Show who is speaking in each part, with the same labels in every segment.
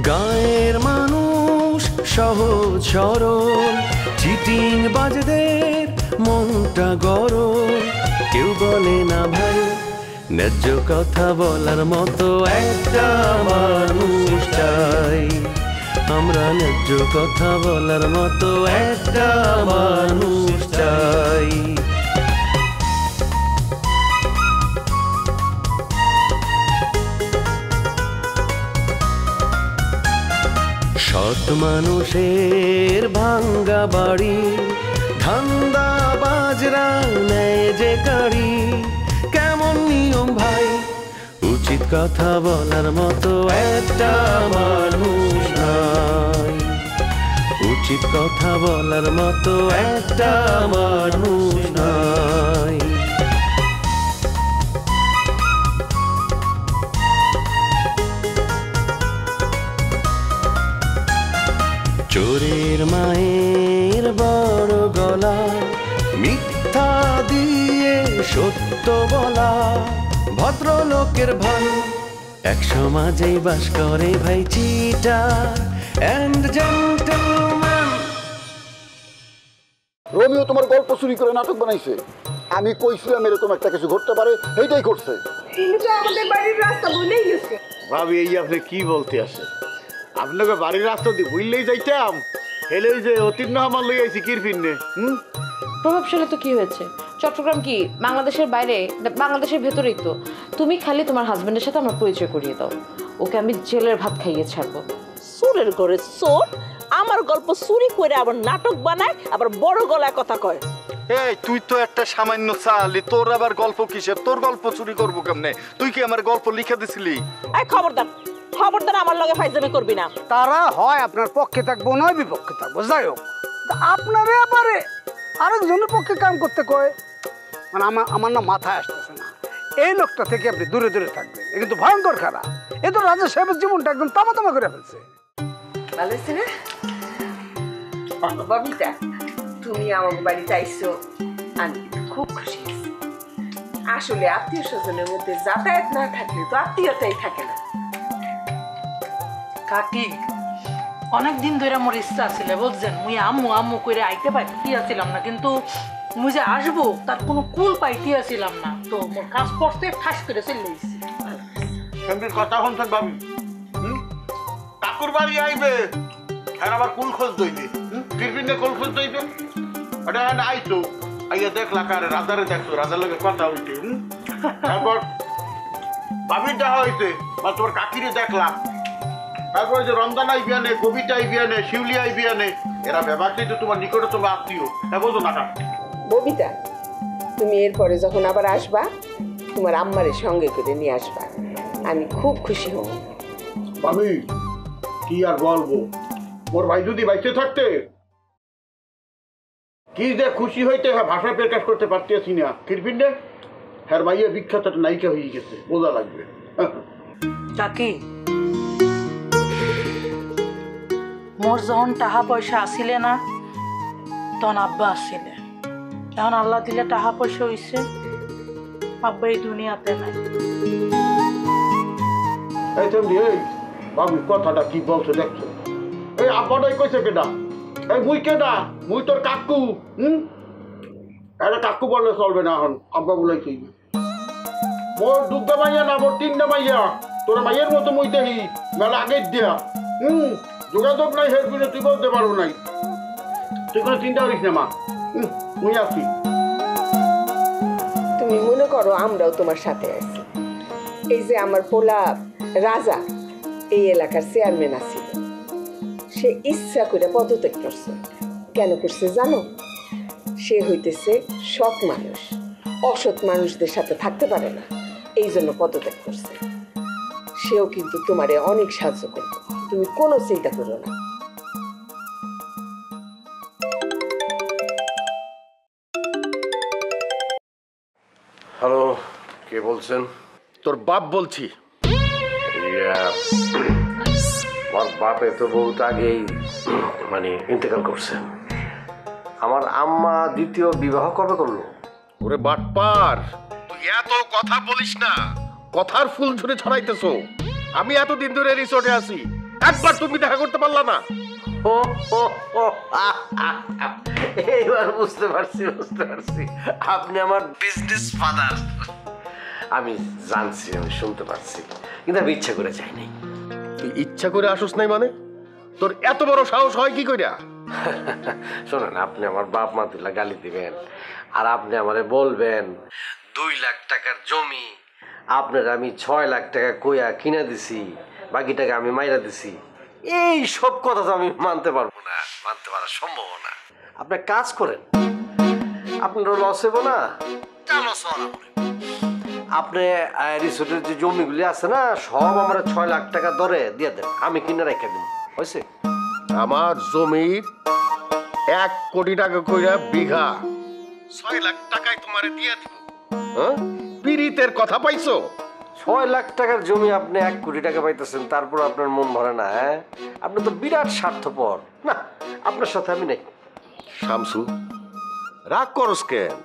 Speaker 1: গায়ের মানুষ সহজ সরল, চিটিং বাজদের মনটা গরম। কেউ বলে না ভাই ন্যায্য কথা বলার মতো একটা মানুষ চাই। আমরা ন্যায্য কথা বলার মতো একটা মানুষ চাই। সৎ মানুষের ভাঙ্গা বাড়ি, ধান্দা বাজরা নেয় যে গাড়ি। কেমন নিয়ম ভাই, উচিত কথা বলার মতো একটা মানুষ নাই। উচিত কথা বলার মতো একটা মানুষ নাই। চোরের মায়ের বড় গলা, মিথ্যা দিয়ে সত্য বলা ভদ্রলোকের ভান। এক সমাজেই বাস করে ভাই চিটার এন্ড জেন্টলম্যান।
Speaker 2: রোমিও তোমার গল্প চুরি করে নাটক বানাইছে। আমি কইছিলাম এরকম একটা কিছু ঘটতে পারে, এইটাই করছে।
Speaker 3: তিনি তো আমাদের বাড়ির রাস্তা ভুলেই গেছে।
Speaker 4: ভাবি এই আপনি কি বলতে আসে? আপনাকে বাড়ির রাস্তা দিয়ে বুঝলেই যাইতাম, হেলে যে অতীর্ণ আমার লই আইছি কির ফিরনে।
Speaker 5: প্রভাবশালী তো কি হয়েছে? চট্টগ্রাম কি বাংলাদেশের বাইরে? বাংলাদেশের ভেতরেই তো। তুমি খালি তোমার হাজবেন্ডের সাথে আমার পরিচয় করিয়ে দাও, ওকে আমি জেলের ভাত খাইয়ে ছাড়বো।
Speaker 6: চোরের ঘরে চোর আমার গল্প চুরি করে আবার নাটক বানায়, আবার বড় গলায় কথা কয়।
Speaker 4: এই তুই তো একটা সামান্য চালি, তোর আবার গল্প কিসের? তোর গল্প চুরি করবো কেমনে? তুই কি আমার গল্প লিখে দিছিলি?
Speaker 6: এই খবরদার খবরদার আমার লগে ফাইজলামি করবি না।
Speaker 7: তারা হয় আপনার পক্ষে থাকবো নয় বিপক্ষে থাকবো, যাই হোক আপনারে আবারে আরেকজনের পক্ষে কাম করতে কয়, মানে আমার না মাথায় আসতেছে না। এই লোকটা থেকে আপনি দূরে দূরে থাকবেন, এ কিন্তু ভয়ঙ্কর খারাপ। এ তো রাজা সাহেবের জীবনটা একদম তামা তামা করে ফেলছে।
Speaker 3: ভালো আছে না ববিতা? তুমি আমার বাড়িতে আইসো, আমি খুব খুশি আছি। আসলে আত্মীয় স্বজনের মধ্যে যাতায়াত না থাকলে তো আত্মীয়তাই থাকে না।
Speaker 8: কাকি অনেকদিন ধরে আমার ইচ্ছা ছিল বুঝছেন, মুই আম্মু আম্মু করে আইতে পাইছিলাম না, কিন্তু মুই যে আসবো তার কোনো কুল পাইতেছিলাম না। তো মোর কাজ পড়তে ঠাস করে চলে এসেছি।
Speaker 4: ফ্যামিলির কথা শুনছেন ভাবি? কাকুর বাড়ি আইবে আর আবার কুল খোঁজ দইবে, কিরবিনে কুল খোঁজ দইবে। এটা আইতো আইয়া দেখলা কারে রাজারে দেখছো, রাজার লগে কথা হইতে। তারপর ভাবির দেখা হইতে বা তোমার কাকিরে দেখলা। তারপরে যে রমজান আইবিয়ানে, কবিতা আইবিয়ানে, শিউলি আইবিয়ানে, এরা ব্যবহারটাই তো তোমার নিকটে তোমার আত্মীয়, বোঝো না?
Speaker 3: ববিতা, তুমি এরপরে যখন আবার আসবা তোমার আম্মারে সঙ্গে করে নিয়ে আসবা, আমি খুব খুশি হব।
Speaker 4: ভাবি কি আর বলবো, মোর ভাই যদি বাইতে থাকতে কি যে খুশি হইতে ভাষায় প্রকাশ করতে পারতেছি না। কিরপিন্ডে হ্যার ভাইয়ের বিখ্যাত নায়িকা হয়ে গেছে, বোঝা লাগবে।
Speaker 8: কাকি মোর যখন টাকা পয়সা আসিলে না তখন আব্বা আসিলে, এখন আল্লাহ দিলে টাকা পয়সা হইছে, আব্বা এই দুনিয়াতে নাই।
Speaker 4: এই তেমনি এই ভাবি কথাটা কি বলছো দেখছো? এই আব্বাটাই কইছে কেডা? এই মুই কেডা? মুই তোর কাকু। এটা কাকু বললে চলবে না, এখন আব্বা বলেছি। মোর দুধা মাইয়া না, মোর তিনটা মাইয়া। তোর মাইয়ের মতো মুই দেখি মেলা আগে দিয়া। যোগাযোগ নাই, হের বিনে তুই বলতে পারবো নাই। তুই কোনো চিন্তা করিস না মা, মুই আছি।
Speaker 3: তুমি মনে করো আমরাও তোমার সাথে আছি। এই যে আমার পোলা রাজা এই এলাকার চেয়ারম্যান আছিল, সে ইচ্ছা করে পদত্যাগ করছে। কেন করছে জানো? সে হইতেছে সৎ মানুষ, অসৎ মানুষদের সাথে থাকতে পারে না, এই জন্য পদত্যাগ করছে। সেও কিন্তু তোমারে অনেক সাহায্য করবে, তুমি কোনো চিন্তা করো না।
Speaker 9: হ্যালো, কে বলছেন?
Speaker 4: তোর বাপ বলছি।
Speaker 9: আমার বাপে তো বহুত আগেই মানে ইন্তেকাল করছে। আমার আম্মা দ্বিতীয় বিবাহ কবে করলো?
Speaker 4: ওরে বাটপার, তুই এত কথা বলিস না, কথার ফুল ঝুড়ে ছড়াইতেছ। আমি এতদিন ধরে রিসোর্টে আছি,
Speaker 9: একবার তুমি দেখা করতে পারলা না? ও ও ও এইবার বুঝতে পারছি। আপনি আমার বিজনেস ফাদার। আমি জানছি, আমি শুনতে পারছি, কিন্তু আমি ইচ্ছা করে যাই নাই।
Speaker 10: তুই ইচ্ছা করে আসুস নাই মানে? তোর এত বড় সাহস হয় কি কইরা?
Speaker 9: শোনেন, আপনি আমার বাপ মা তুলা গালি দিবেন, আর আপনি আমারে বলবেন 2 লাখ টাকার জমি আপনার আমি 6 লাখ টাকা কইয়া কিনে দিছি, বাকি টাকা আমি মাইরা দিছি। এই সব কথা তো আমি মানতে পারবো না, মানতে পারা সম্ভব না। আপনি কাজ করেন, আপনারও লস হইব না, লস হওয়ার আপনি রিসোর্টের যে জমিগুলি আছে না, সব আমরা 6 লাখ টাকা দরে দিয়ে দেন, আমি কিনে রেখে দিন। হয়েছে?
Speaker 10: আমার জমির 1 কোটি টাকা কইরা বিঘা, 6 লাখ টাকায় তোমারে দিয়ে দিব। হ্যাঁ, পিরিতের কথা পাইছো?
Speaker 9: 6 লাখ টাকার জমি আপনি 1 কোটি টাকা পাইতেছেন, তারপর আপনার মন ভরে না? হ্যাঁ, আপনি তো বিরাট স্বার্থপর। না, আপনার সাথে আমি নেই।
Speaker 10: শামসু, রাগ করস কেন?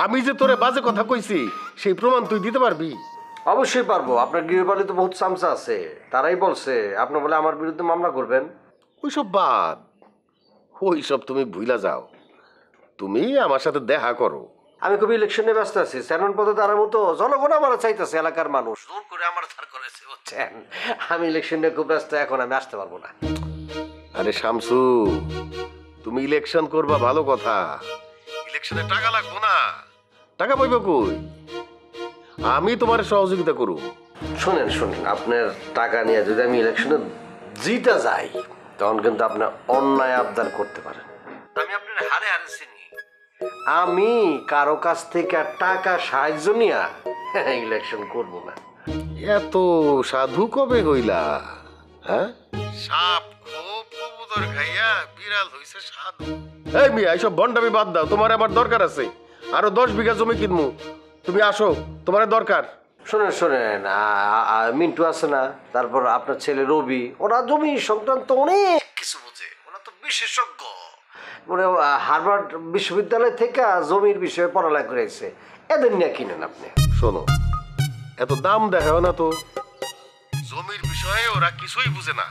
Speaker 10: আমি যে তোরে বাজে কথা কইছি সেই প্রমাণ তুই দিতে পারবি?
Speaker 9: অবশ্যই পারবো। আপনার গৃহপালিত বহুত চামচা আছে, তারাই বলছে আপনি বলে আমার বিরুদ্ধে মামলা করবেন।
Speaker 10: ওইসব বাদ, ওইসব তুমি ভুলা যাও। তুমি আমার সাথে দেখা করো।
Speaker 9: আমি খুব ইলেকশনে ব্যস্ত আছি, চেয়ারম্যান পদে দাঁড়ার মতো জনগণ আমার চাইতেছে, এলাকার মানুষ জোর করে আমার ধার করেছে, বুঝছেন? আমি ইলেকশনে খুব ব্যস্ত, এখন আমি আসতে পারবো না।
Speaker 10: আরে শামসু, তুমি ইলেকশন করবা ভালো কথা, ইলেকশনে টাকা লাগবো না? টাকা পাইব কই? আমি তোমার সহযোগিতা করু।
Speaker 9: শুনেন, আপনার টাকা নিয়ে যদি আমি ইলেকশনে জিতে যাই, তখন কিন্তু আপনার অন্যায় আবদার করতে পারেন। আমি আপনার হারে চিনি। আমি কারো কাছ থেকে টাকা সাহায্য নিয়ে ইলেকশন করব না।
Speaker 10: এত সাধু কবে হইলা? হ্যাঁ, সাপ খুব কবুতর খাইয়া বিড়াল হইছে সাধু। এই মিয়া, এইসব ভণ্ডামি বাদ দাও, তোমার আমার দরকার আছে। আরো 10 বিঘা জমি কিনবো, তুমি আসো, তোমার দরকার।
Speaker 9: শোনেন, মিন্টু আছে না, তারপর আপনার ছেলে রবি, ওরা জমি সংক্রান্ত অনেক কিছু বোঝে, ওরা তো বিশেষজ্ঞ। মানে হার্ভার্ড বিশ্ববিদ্যালয় থেকে জমির বিষয়ে পড়ালেখা করেছে, এদের নিয়ে কিনেন আপনি।
Speaker 10: শোনো, এত দাম দেখাও না তো। জমির বিষয়ে ওরা কিছুই বুঝে না,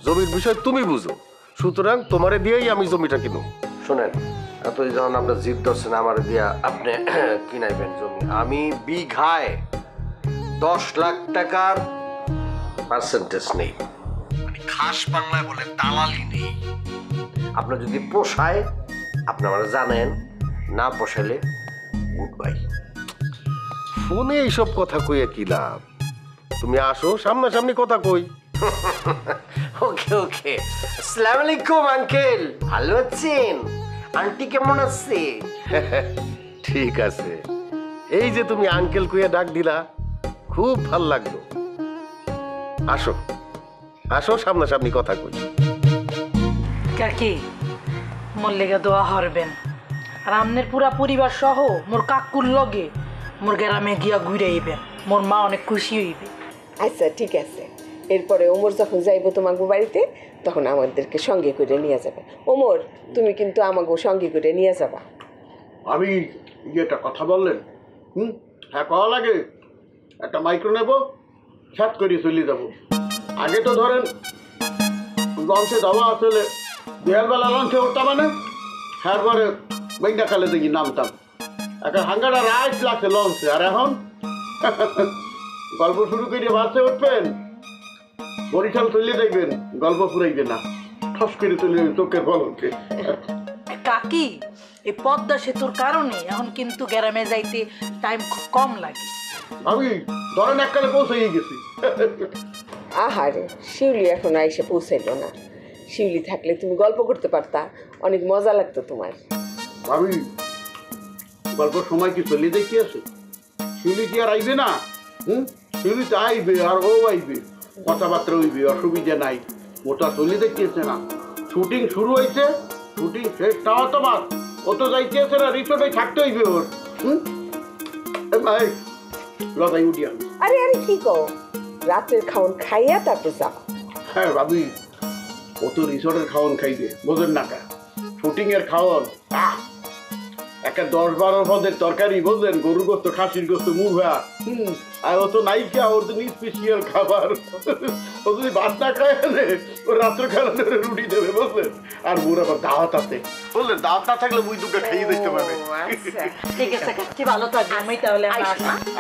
Speaker 10: জমির বিষয় তুমি বুঝো, সুতরাং তোমারে দিয়েই আমি জমিটা কিনো।
Speaker 9: শোনেন, এতই যখন আপনার জিদ ধরছেন আমার দিয়া আপনি কিনাইবেন জমি, আমি বিঘায় 10 লাখ টাকার পার্সেন্টেজ নেই, মানে খাস বাংলায় বলে দালালি নেই। আপনার যদি পোষায় আপনি আমার জানেন, না পোষাইলে গুড বাই।
Speaker 10: ফোনে এইসব কথা কইয়া কি লাভ? তুমি আসো, সামনাসামনি কথা কই।
Speaker 9: ওকে। আসসালামু আলাইকুম আঙ্কেল, ভালো আছেন? আন্টি কেমন আছে?
Speaker 10: ঠিক আছে, এই যে তুমি আঙ্কেল কইয়া ডাক দিলা, খুব ভাল লাগলো। আসো আসো, সামনাসামনি কথা কই।
Speaker 8: কাকি, মোর লেগে দোয়া হরবেন, আর আমনের পুরা পরিবার সহ মোর কাকুর লগে মোর গ্রামে গিয়া ঘুরে আইবেন, মোর মা অনেক খুশি হইবে।
Speaker 3: আচ্ছা ঠিক আছে, এরপরে ওমর যখন যাইব তোমাকে বাড়িতে, তখন আমাদেরকে সঙ্গে করে নিয়ে যাবে। ওমর, তুমি কিন্তু আমাকে সঙ্গে করে নিয়ে যাবা।
Speaker 2: আমি একটা কথা বললেন, হ্যাঁ কওয়া লাগে, একটা মাইক্রো নেব, ছাত করে চলে যাবো। আগে তো ধরেন লঞ্চে যাওয়া আসলে বিহালবেলা লঞ্চে উঠতাম, মানে হ্যাঁ পরে বৈনাকালে দেখি নামতাম, একটা হাঙ্গাটা রাইট লাগছে লঞ্চে। আর এখন গল্প শুরু করে বাসে উঠবেন, বরিশাল চলে দেখবেন গল্প ফুরাইবে না, ঠস করে চলে চোখের ফলকে।
Speaker 8: কাকি, এই পদ্মা সেতুর কারণে এখন কিন্তু গ্রামে যাইতে টাইম খুব কম লাগে।
Speaker 2: আমি ধরেন এককালে পৌঁছে গেছি।
Speaker 3: আহারে, শিউলি এখন আইসে পৌঁছাইলো না। শিউলি থাকলে তুমি গল্প করতে পারতা, অনেক মজা লাগতো তোমার।
Speaker 2: ভাবি, গল্পের সময় কি চলে দেখি আছে? শিউলি কি আর আইবে না? শিউলি তো আইবে, আর ও আইবে, কথাবার্তা হইবে, অসুবিধা নাই। ওটা চলে দেখিয়েছে না, শুটিং শুরু হয়েছে, শুটিং শেষ তাও তোমার, ও তো যাইতেছে না, রিসোর্টে থাকতে হইবে ওর। ভাই লতাই উঠি আমি।
Speaker 3: আরে আরে কি কও, রাতের খাওন খাইয়া তারপর যাবা?
Speaker 2: হ্যাঁ ভাবি, ও তো রিসোর্টের খাওয়ান খাইবে, বোঝেন না কা? শুটিং এর খাওয়ান একটা 10-12 পদের তরকারি, বললেন গরুর গোস্ত, খাসির গোস্ত, মুভা, আর ও তো নায়িকা, ওর তো স্পেশাল খাবার। ও যদি ভাত না খায় না, ও রাত্রে খানা রুটি দেবে, বুঝলেন? আর মোর আবার দাওয়াত আছে, বুঝলেন? দাওয়াত না থাকলে মুই দুটো খাইয়ে দিতে পারবে।
Speaker 6: ঠিক আছে কাকি, ভালো থাকবে। আমি তাহলে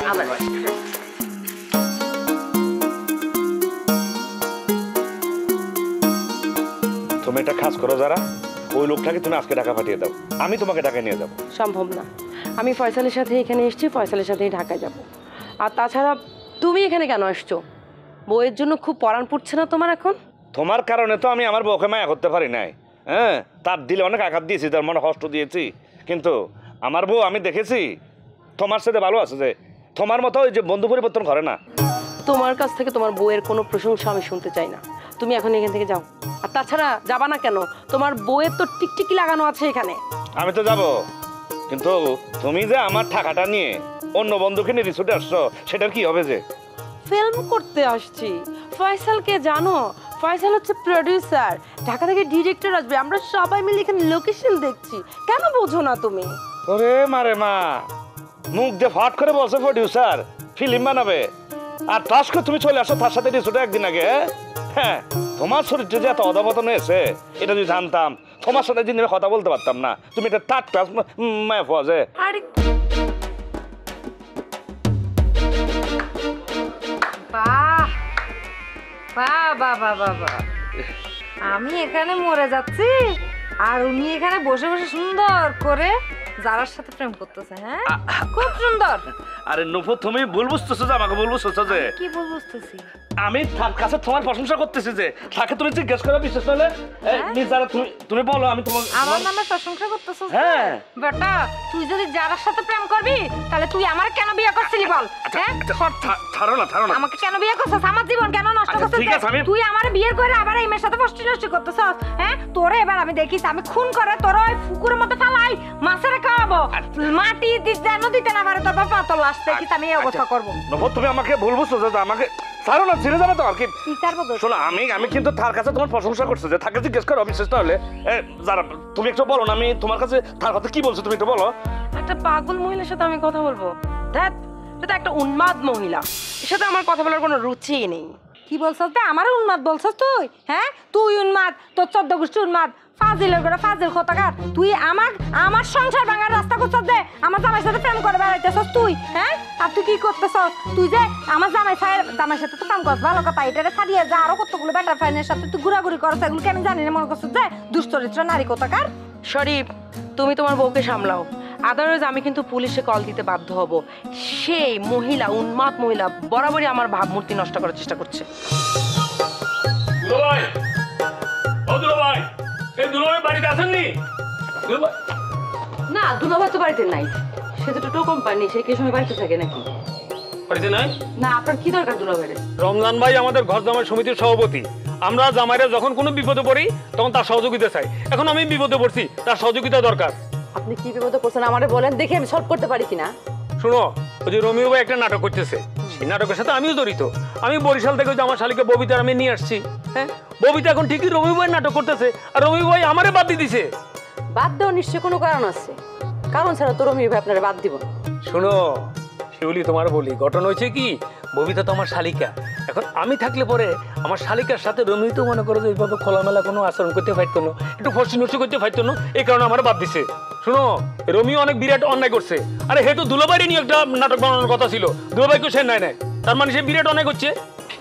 Speaker 6: আবার
Speaker 11: তুমি একটা কাজ করো, যারা ওই লোকটাকে তুমি আজকে ঢাকা পাঠিয়ে দাও, আমি তোমাকে ঢাকায় নিয়ে যাবো।
Speaker 12: সম্ভব না, আমি ফয়সালের সাথে এখানে এসেছি, ফয়সালের সাথেই ঢাকায় যাব। আর তাছাড়া তুমি এখানে কেন আসছো? বউয়ের জন্য খুব পরাণ পড়ছে না তোমার এখন?
Speaker 11: তোমার কারণে তো আমি আমার বউকে মায়া করতে পারি নাই। হ্যাঁ, তার দিলে অনেক আঘাত দিয়েছি, তার মনে কষ্ট দিয়েছি, কিন্তু আমার বউ আমি দেখেছি তোমার সাথে ভালো আছে, যে তোমার মতো ওই যে বন্ধু পরিবর্তন করে না।
Speaker 12: তোমার কাছ থেকে তোমার বউয়ের কোনো প্রশংসা আমি শুনতে চাই না, তুমি এখন এখান থেকে যাও। আর তাছাড়া যাবা না কেন? তোমার বউয়ের তো টিকটিকি লাগানো আছে এখানে।
Speaker 11: আমি তো যাব, কিন্তু তুমি যে আমার টাকাটা নিয়ে অন্য বন্ধুকে নিয়ে রিসোর্টে আসছো, সেটার কি হবে? যে
Speaker 12: ফিল্ম করতে আসছি। ফয়সালকে জানো? ফয়সাল হচ্ছে প্রোডিউসার, ঢাকা থেকে ডিরেক্টর আসবে, আমরা সবাই মিলে এখানে লোকেশন দেখছি। কেন বোঝো না তুমি?
Speaker 11: ওরে মারে মা, মুখ দিয়ে ফাট করে বলছে প্রোডিউসার, ফিল্ম বানাবে, আর টাস করে তুমি চলে আসো তার সাথে রিসোর্টে একদিন আগে। হ্যাঁ, তোমার শরীরটা যে এত অধপতন হয়েছে, এটা যদি জানতাম তোমার সাথে দিন কথা বলতে পারতাম না। তুমি এটা থার্ড ক্লাস মায়া পাওয়া যায়।
Speaker 13: আরে বাহ বাহ বাহ বাহ বাহ বাহ, আমি এখানে মরে যাচ্ছি আর উনি এখানে বসে বসে সুন্দর করে যারার সাথে প্রেম করতেছে। হ্যাঁ, খুব সুন্দর।
Speaker 11: আরে নুপুর, তুমি ভুল বুঝতেছো, যে আমাকে ভুল বুঝতেছো। যে
Speaker 13: কি ভুল বুঝতেছি?
Speaker 11: আমি তার কাছে তোমার প্রশংসা করতেছি, যে তাকে তুমি জিজ্ঞেস করে বিশেষ হলে যারা তুমি বলো, আমি তোমার
Speaker 13: আমার নামে প্রশংসা করতেছো?
Speaker 11: হ্যাঁ
Speaker 13: বেটা, তুই যদি যারার সাথে প্রেম করবি তাহলে তুই আমার কেন বিয়ে করছিলি বল? হ্যাঁ,
Speaker 11: ছাড়ো না, ছাড়ো না।
Speaker 13: আমাকে কেন বিয়ে করছিস? আমার জীবন কেন নষ্ট করছিস? তুই আমার বিয়ের করে আবার এই মেয়ের সাথে ফষ্টি নষ্টি করতেছস। হ্যাঁ, তোরে এবার আমি দেখিস, আমি খুন করে তোর ওই পুকুরের মধ্যে ফেলাই মাছের খাওয়াবো, মাটি যেন দিতে না পারে তোর বাবা তোর লাশ দেখিস আমি এই অবস্থা করবো।
Speaker 11: নবদ, তুমি আমাকে ভুল বুঝছো, যে আমাকে ছাড়ো না, ছেড়ে যাবে তো আর কি। শোনো, আমি কিন্তু তার কাছে তোমার প্রশংসা করছি, যে তাকে জিজ্ঞেস করো বিশেষ তাহলে। যারা তুমি একটু বলো না, আমি তোমার কাছে তার কথা কি বলছো তুমি একটু বলো।
Speaker 12: একটা পাগল মহিলার সাথে আমি কথা বলবো? ধ্যাৎ, এটা একটা উন্মাদ মহিলা, এর সাথে আমার কথা বলার কোনো রুচিই নেই।
Speaker 13: কি বলছস? আমার উন্মাদ বলছস তুই? হ্যাঁ, তুই উন্মাদ, তোর 14 গোষ্ঠী উন্মাদ, ফাজিলের করে ফাজিল কোথাকার। তুই আমার সংসার ভাঙার রাস্তা করছস, যে আমার জামাইয়ের সাথে প্রেম করে বেড়াইতেছস তুই। হ্যাঁ, আর তুই কি করতেছস? তুই যে আমার জামাইয়ের সাথে তো প্রেম করছ, ভালো কথা, এটা ছাড়িয়ে যা আরো কতগুলো বেটার ফ্রেন্ডের সাথে তুই ঘোরাঘুরি করছ, এগুলো কেন জানি না, মনে করছস যে দুশ্চরিত্র নারী কোথাকার।
Speaker 12: শরীফ, তুমি তোমার বউকে সামলাও, আদারওয়াইজ আমি কিন্তু পুলিশে কল দিতে বাধ্য হব। সেই মহিলা, উন্মাদ মহিলা, বরাবরই আমার ভাবমূর্তি নষ্ট করার চেষ্টা করছে।
Speaker 14: দুলাভাই, ও দুলাভাই, এই দুলাভাই বাড়িতে আসেননি?
Speaker 12: না, দুলাভাই তো বাড়িতে নাই, সে তো টোটো কোম্পানি, সে কি সময় বাড়িতে থাকে নাকি?
Speaker 14: বাড়িতে নাই?
Speaker 12: না, আপনার কি দরকার দুলাভাইরে?
Speaker 14: রমজান ভাই আমাদের ঘর জামাই সমিতির সভাপতি, আমরা জামাইরা যখন কোনো বিপদে পড়ি তখন তার সহযোগিতা চাই। এখন আমি বিপদে পড়ছি, তার সহযোগিতা দরকার।
Speaker 12: আপনি কি বিপদে পড়ছেন আমারে বলেন, দেখি আমি সলভ করতে পারি কিনা।
Speaker 14: শোনো, ওই যে রমিও ভাই একটা নাটক করতেছে, সেই নাটকের সাথে আমিও জড়িত। আমি বরিশাল থেকে যে আমার শালিকে ববিতার আমি নিয়ে আসছি। হ্যাঁ, ববিতা এখন ঠিকই রমি ভাই নাটক করতেছে, আর রমি ভাই আমারে বাদ দিয়ে দিছে।
Speaker 12: বাদ দেওয়ার নিশ্চয়ই কোনো কারণ আছে, কারণ ছাড়া তো রমি ভাই আপনারা বাদ দিব না।
Speaker 14: শোনো শিউলি, তোমার বলি, ঘটনা হয়েছে কি, ববিতা তো আমার শালিকা। এখন আমি থাকলে পরে আমার শালিকার সাথে রমি তো মনে করো যে এইভাবে খোলামেলা কোনো আচরণ করতে পারতো না, একটু ফষ্টি নষ্টি করতে পারতো না, এই কারণে আমার বাদ দিছে। শোনো, রমিও অনেক বিরাট অন্যায় করছে। আরে হে তো দুলাভাইরে নিয়ে একটা নাটক বানানোর কথা ছিল, দুলাভাইকে সে নাই, তার মানে সে বিরাট অন্যায় করছে।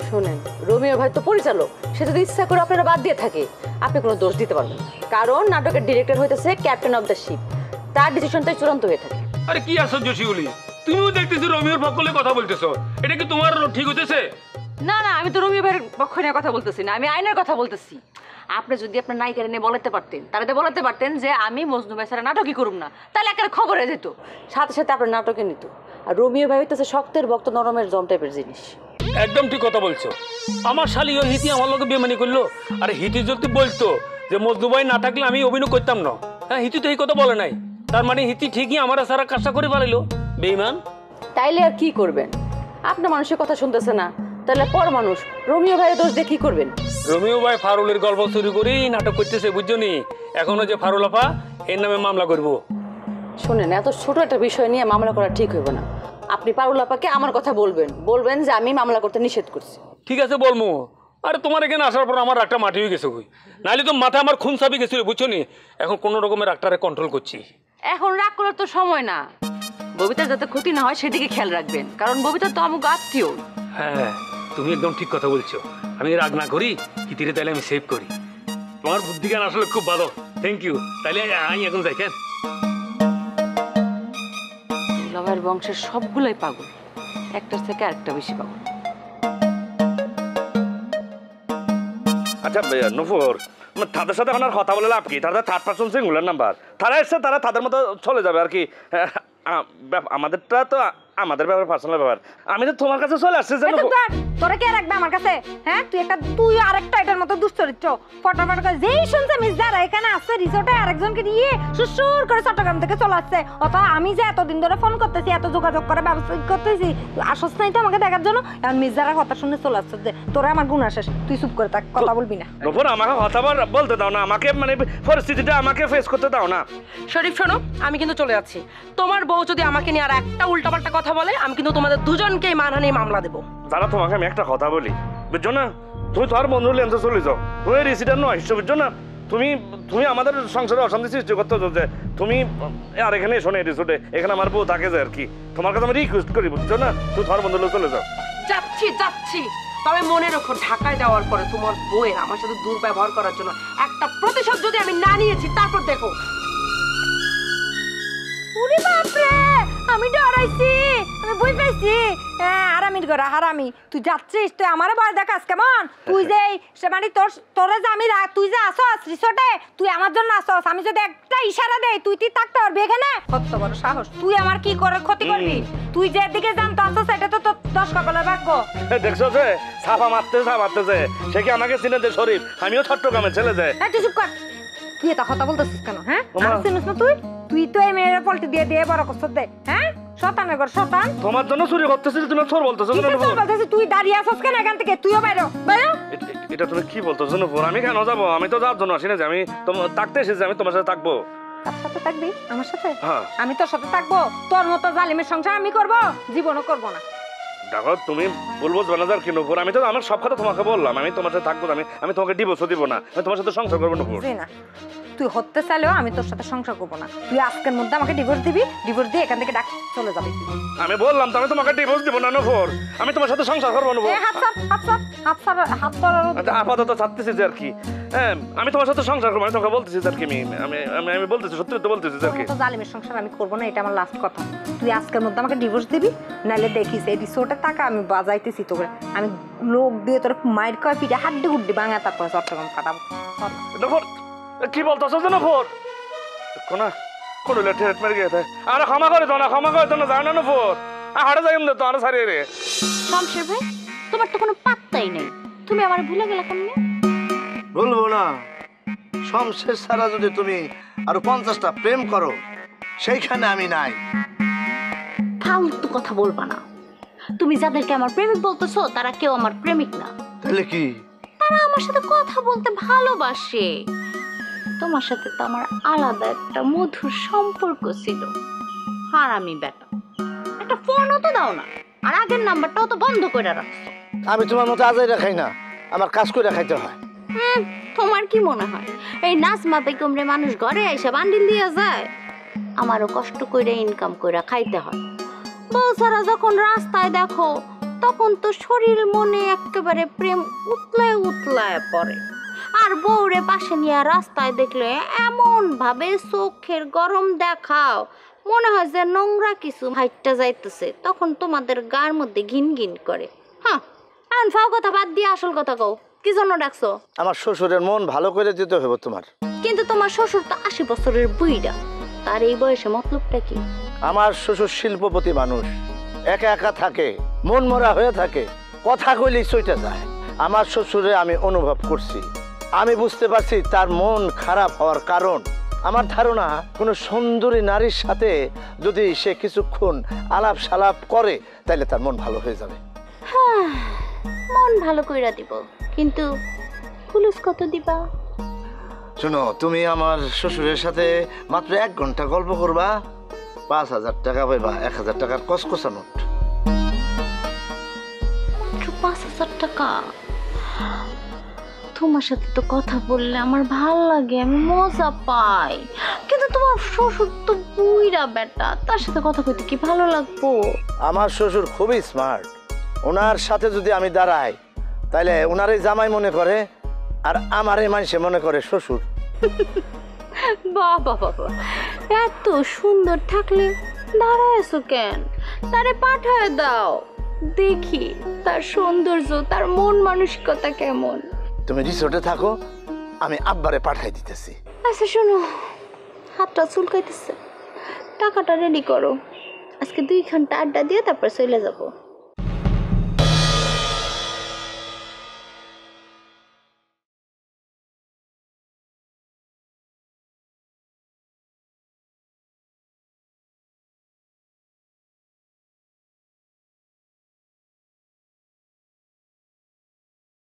Speaker 12: শোনেন, রমিও ভাই তো পরিচালক, সে যদি ইচ্ছা করে আপনারা বাদ দিয়ে থাকে, আপনি কোনো দোষ দিতে পারবেন না, কারণ নাটকের ডিরেক্টর হইতেছে ক্যাপ্টেন অফ দ্য শিপ, তার ডিসিশনটাই চূড়ান্ত হয়ে থাকে।
Speaker 14: আরে কি আশ্চর্য শিউলি, তুমিও দেখতেছি রমিওর পক্ষে কথা বলতেছো, এটা কি তোমার ঠিক হইতেছে?
Speaker 12: না না, আমি তো রমিও ভাইয়ের পক্ষ নিয়ে কথা বলতেছি না, আমি আইনের কথা বলতেছি। আপনি যদি আপনার নায়িকার নিয়ে বলাতে পারতেন, তাহলে বলাতে পারতেন যে আমি মজনু ভাই ছাড়া নাটকই করুম না, তাহলে একটা খবর হয়ে যেত, সাথে সাথে আপনার নাটকে নিত। আর রমিও ভাই হইতেছে শক্তের ভক্ত, নরমের জম টাইপের জিনিস।
Speaker 14: একদম ঠিক কথা বলছো। আমার শালি ও হিতি আমার লোকে বেমানি করলো। আরে হিতি যদি বলতো যে মজনু ভাই না থাকলে আমি অভিনয় করতাম না, হ্যাঁ, হিতি তো এই কথা বলে নাই, তার মানে হিতি ঠিকই আমার সারা কাজটা করে পারিল। বেঈমান।
Speaker 12: তাইলে আর কি করবেন? আপনার মানুষের কথা শুনতেছে না, তাহলে পর মানুষ রমিও ভাইয়ের দোষ দিয়ে কি করবেন?
Speaker 14: রমিও ভাই ফারুলের গল্প চুরি করেই নাটক করতেছে, বুঝছো নি? এখনো যে ফারুল আপা এর নামে মামলা করবো।
Speaker 12: শোনেন, এত ছোট একটা বিষয় নিয়ে মামলা করা ঠিক হইব না। আপনি পারুল আপাকে আমার কথা বলবেন যে আমি মামলা করতে নিষেধ করছি।
Speaker 14: ঠিক আছে বলমু। আরে তোমার এখানে আসার পর আমার রাগটা মাটি হয়ে গেছে কই, নাহলে তো মাথা আমার খুন চাপি গেছিল বুঝছো নি। এখন কোনো রকমের রাগটারে কন্ট্রোল করছি।
Speaker 12: এখন রাগ করার তো সময় না, ববিতার যাতে ক্ষতি না হয় সেদিকে খেয়াল রাখবেন, কারণ ববিতা তো আমাকে আত্মীয়।
Speaker 14: হ্যাঁ তুমি একদম ঠিক কথা বলছো। আমি রাগ না করি, হিতিরে তাইলে আমি সেভ করি। তোমার বুদ্ধি জ্ঞান আসলে খুব ভালো, থ্যাংক ইউ। তাইলে আমি এখন যাই। কেন
Speaker 12: দুলাভাইয়ের বংশের সবগুলোই পাগল, একটার থেকে আরেকটা বেশি পাগল।
Speaker 11: আচ্ছা নূপুর, তাদের সাথে এখন আর কথা বলে লাভ কি? তারা থার্ড পার্সন সিঙ্গুলার নাম্বার, তারা এসছে, তারা তাদের মতো চলে যাবে আর কি। আমাদেরটা তো আমাদের ব্যাপার, পার্সোনাল ব্যাপার। আমি তো তোমার কাছে চলে আসছি জানো।
Speaker 13: তোরা কে রাখবে আমার কাছে? হ্যাঁ তুই আরেকটা এটার মতো দুশ্চরিত্র। ফটাফট করে যেই শুনছে মির্জারা এখানে আসছে রিসোর্টে আরেকজনকে নিয়ে সুসুর করে চট্টগ্রাম থেকে চলে আসছে, অথবা আমি যে এতদিন ধরে ফোন করতেছি, এত যোগাযোগ করে ব্যবস্থা করতেছি, আসছ নাই তো আমাকে দেখার জন্য। এখন মির্জারা কথা শুনে চলে আসছে যে তোরা আমার গুণ আসিস, তুই চুপ করে থাক, কথা বলবি না।
Speaker 11: নূপুর আমাকে কথা বলতে দাও না, আমাকে মানে পরিস্থিতিটা আমাকে ফেস করতে দাও না।
Speaker 15: শরীফ শোনো, আমি কিন্তু চলে যাচ্ছি। তোমার বউ যদি আমাকে নিয়ে আর একটা উল্টাপাল্টা কথা বলে, আমি কিন্তু তোমাদের দুজনকেই মানহানি মামলা দেবো।
Speaker 11: যারা তোমাকে আমি একটা কথা বলি, বুঝছো না? তুমি তোমার বন্ধুর লেন্সে চলে যাও, তুমি রিসিটার নয়, বুঝছো না? তুমি আমাদের সংসারে অশান্তি সৃষ্টি করতে যে তুমি আর এখানে এসো না, রিসোর্টে এখানে আমার বউ থাকে যে আর কি। তোমার কাছে আমি রিকোয়েস্ট করি, বুঝছো না? তুমি তোমার বন্ধুর লোক চলে যাও।
Speaker 15: যাচ্ছি, তবে মনে রাখো ঢাকায় যাওয়ার পরে তোমার বউয়ের আমার সাথে দুর্ব্যবহার করার জন্য একটা প্রতিশোধ যদি আমি না নিয়েছি, তারপর দেখো।
Speaker 13: ওরে বাপরে, আমি ডরাইছি, আমি ভয় পাইছি। হারামির ঘরে হারামি, তুই যাচ্ছিস, তুই আমারে ভয় দেখাস কেমন? তুই যে সে মানে তোরে যে আমি তুই যে আসস রিসোর্টে, তুই আমার জন্য আসস, আমি যদি একটা ইশারা দেই তুই থাকতে পারবি এখানে? কত বড় সাহস! তুই আমার কি করে ক্ষতি করবি? তুই যেদিকে জানতো আসস, এটা তো তোর 10 কপালের ভাগ্য।
Speaker 11: দেখছো যে ছাপা মারতেছে, সে কি আমাকে চিনে যে শরীফ? আমিও চট্টগ্রামের ছেলে যে।
Speaker 13: তুই চুপ কর, তুই এটা কথা বলতেছিস কেন? হ্যাঁ চিনিস না তুই তো এই মেয়ের পল্টি দিয়ে বড় করছ দে। হ্যাঁ শতানের ঘর শতান,
Speaker 11: তোমার জন্য চুরি করতেছিস, তুমি চোর বলতেছো।
Speaker 13: তুই দাঁড়িয়ে আসছ কেন এখান থেকে? তুইও বাইরো।
Speaker 11: এটা তুমি কি বলতেছো নূপুর? আমি কেন যাবো? আমি তো যাওয়ার জন্য আসি না যে, আমি থাকতে এসেছি, আমি তোমার সাথে থাকবো।
Speaker 13: তার সাথে থাকবি? আমার সাথে?
Speaker 11: হ্যাঁ।
Speaker 13: আমি তোর সাথে থাকবো? তোর মতো জালিমের সংসার আমি করব? জীবনও করব না।
Speaker 11: দেখো তুমি বলবো জানাজার কি নূপুর, আমি তো আমার সব কথা তোমাকে বললাম, আমি তোমার সাথে থাকবো, আমি তোমাকে ডিভোর্সও দিব না, আমি তোমার সাথে সংসার করবো নূপুর।
Speaker 13: না, তুই হতে চাইলেও আমি তোর সাথে সংসার করবো না। তুই আজকের মধ্যে আমাকে ডিভোর্স দিবি, ডিভোর্স দিয়ে এখান থেকে ডাক চলে যাবি।
Speaker 11: আমি বললাম তো আমি তোমাকে ডিভোর্স দিব না নূপুর, আমি তোমার সাথে সংসার করবো নূপুর। আপাতত চাচ্তেছি যে আর কি, হ্যাঁ আমি তোমার সাথে সংসার করবো, আমি তোমাকে বলতেছি আর কি, আমি বলতেছি সত্যি তো বলতেছি আর কি।
Speaker 13: জালিমের সংসার আমি করবো না, এটা আমার লাস্ট কথা। তুই আজকের মধ্যে আমাকে ডিভোর্স দিবি, নাহলে দেখিস এই রিসোর্টের টাকা আমি বাজাইতেছি তোকে, আমি লোক দিয়ে তোর মায়ের কয় পিঠে হাড্ডি গুড্ডি ভাঙা তারপরে চট্টগ্রাম কাটাবো।
Speaker 11: নূপুর কি বলতেছো যে নূপুর? কোনো লেট মেরে গিয়েছে, আরে ক্ষমা করে দাও না, জানো না নূপুর, হাড়ে যাই তো আরো সারিয়ে রে।
Speaker 16: শমশের ভাই, তোমার তো কোনো পাত্তাই নেই, তুমি আমার ভুলে গেলা কেমনে?
Speaker 17: বলবো না, শমশের ছাড়া যদি তুমি আরো 50টা প্রেম করো, সেইখানে আমি নাই।
Speaker 16: ফালতু কথা বলবা না। তুমি যাদেরকে আমার প্রেমিক বলতেছো তারা কেউ আমার প্রেমিক না।
Speaker 17: তাহলে কি?
Speaker 16: তারা আমার সাথে কথা বলতে ভালোবাসে। তোমার সাথে তো আমার আলাদা একটা মধুর সম্পর্ক ছিল। হারামি বেটা, একটা ফোনও তো দাও না, আর আগের নাম্বারটাও তো বন্ধ করে রাখছো।
Speaker 17: আমি তোমার মতো আজাই রাখাই না, আমার কাজ করে খাইতে হয়।
Speaker 16: তোমার কি মনে হয় এই নাজমা বেগমরে মানুষ ঘরে এসে বান্ডিল দিয়ে যায়? আমারও কষ্ট করে ইনকাম করে খাইতে হয়। বউ ছাড়া যখন রাস্তায় দেখো, তখন তো শরীর মনে একেবারে প্রেম উতলায় পড়ে। আর বউরে পাশে নিয়ে রাস্তায় দেখলে এমন ভাবে চোখের গরম দেখাও, মনে হয় যে নোংরা কিছু হাইটটা যাইতেছে, তখন তোমাদের গার মধ্যে ঘিন ঘিন করে। হ্যাঁ, এখন ফাও কথা বাদ দিয়ে আসল কথা কও, কি জন্য ডাকছো?
Speaker 17: আমার শ্বশুরের মন ভালো করে দিতে হবে তোমার।
Speaker 16: কিন্তু তোমার শ্বশুর তো 80 বছরের বুইড়া, তার এই বয়সে মতলবটা কি?
Speaker 17: আমার শ্বশুর শিল্পপতি মানুষ, একা একা থাকে, মন মরা হয়ে থাকে, কথা কইলেই চইটা যায়। আমার শ্বশুরে আমি অনুভব করছি, আমি বুঝতে পারছি তার মন খারাপ হওয়ার কারণ। আমার ধারণা কোনো সুন্দরী নারীর সাথে যদি সে কিছুক্ষণ আলাপ সালাপ করে, তাহলে তার মন ভালো হয়ে যাবে।
Speaker 16: হ্যাঁ, মন ভালো কইরা দিব, কিন্তু পুলিশ কত দিবা?
Speaker 17: শোনো, তুমি আমার শ্বশুরের সাথে মাত্র 1 ঘন্টা গল্প করবা, 5000 টাকা পাইবা, 1000 টাকার কসকসা নোট।
Speaker 16: টাকা? তোমার সাথে তো কথা বললে আমার ভাল লাগে, আমি মজা পাই, কিন্তু তোমার শ্বশুর তো বুইড়া বেটা, তার সাথে কথা কইতে কি ভালো লাগবো?
Speaker 17: আমার শ্বশুর খুবই স্মার্ট। ওনার সাথে যদি আমি দাঁড়াই তাহলে ওনারে জামাই মনে করে আর আমারে মানুষে মনে করে শ্বশুর।
Speaker 16: বাবা বাবা, এত সুন্দর থাকলে দাঁড়ায়ছো কেন? তারে পাঠায় দাও, দেখি তার সৌন্দর্য, তার মন মানসিকতা কেমন।
Speaker 17: তুমি রিসোর্টে থাকো, আমি আব্বারে পাঠাই দিতেছি।
Speaker 16: আচ্ছা শোনো, হাতটা চুলকাইতেছে, টাকাটা রেডি করো, আজকে 2 ঘন্টা আড্ডা দিয়ে তারপর চলে যাবো।